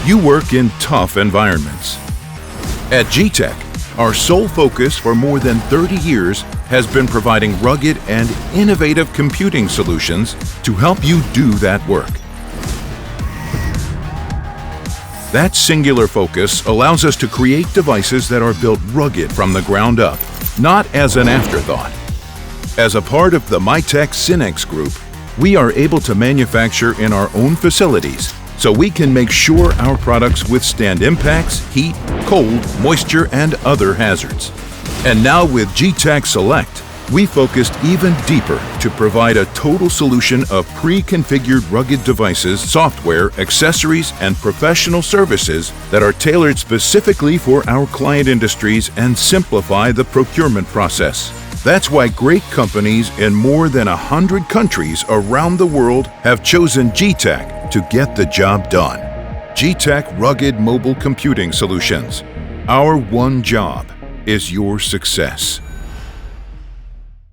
you work in tough environments. At Getac, our sole focus for more than 30 years has been providing rugged and innovative computing solutions to help you do that work. That singular focus allows us to create devices that are built rugged from the ground up, not as an afterthought. As a part of the MiTAC-Synnex Group, we are able to manufacture in our own facilities, so we can make sure our products withstand impacts, heat, cold, moisture, and other hazards. And now with Getac Select, we focused even deeper to provide a total solution of pre-configured rugged devices, software, accessories, and professional services that are tailored specifically for our client industries and simplify the procurement process. That's why great companies in more than 100 countries around the world have chosen Getac to get the job done. Getac Rugged Mobile Computing Solutions. Our one job is your success.